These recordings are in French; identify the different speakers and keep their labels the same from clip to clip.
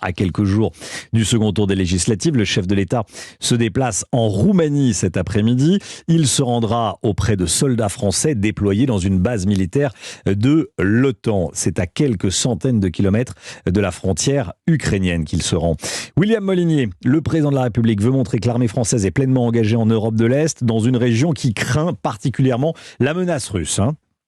Speaker 1: À quelques jours du second tour des législatives, le chef de l'État se déplace en Roumanie cet après-midi. Il se rendra auprès de soldats français déployés dans une base militaire de l'OTAN. C'est à quelques centaines de kilomètres de la frontière ukrainienne qu'il se rend. William Molinier, le président de la République, veut montrer que l'armée française est pleinement engagée en Europe de l'Est, dans une région qui craint particulièrement la menace russe.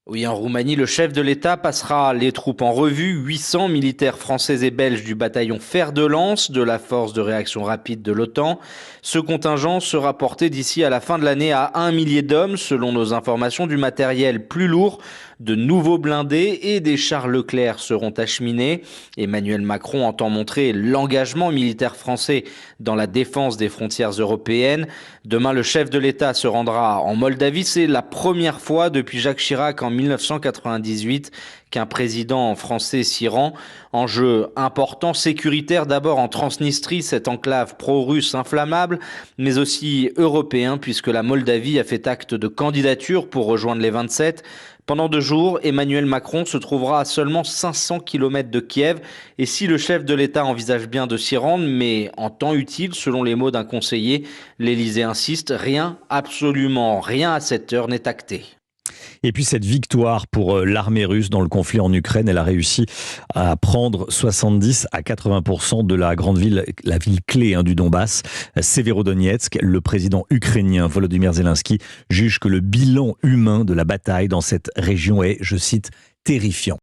Speaker 2: Oui, en Roumanie, le chef de l'État passera les troupes en revue. 800 militaires français et belges du bataillon Fer de Lance de la force de réaction rapide de l'OTAN. Ce contingent sera porté d'ici à la fin de l'année à 1 millier d'hommes, selon nos informations, du matériel plus lourd. De nouveaux blindés et des chars Leclerc seront acheminés. Emmanuel Macron entend montrer l'engagement militaire français dans la défense des frontières européennes. Demain, le chef de l'État se rendra en Moldavie. C'est la première fois depuis Jacques Chirac en 1998 qu'un président français s'y rend. Enjeu important, sécuritaire d'abord en Transnistrie, cette enclave pro-russe inflammable, mais aussi européen puisque la Moldavie a fait acte de candidature pour rejoindre les 27. Pendant 2 jours, Emmanuel Macron se trouvera à seulement 500 km de Kiev. Et si le chef de l'État envisage bien de s'y rendre, mais en temps utile, selon les mots d'un conseiller, l'Élysée insiste, rien, absolument rien à cette heure n'est acté.
Speaker 1: Et puis cette victoire pour l'armée russe dans le conflit en Ukraine, elle a réussi à prendre 70 à 80% de la grande ville, la ville clé du Donbass, Severodonetsk. Le président ukrainien Volodymyr Zelensky juge que le bilan humain de la bataille dans cette région est, je cite, terrifiant.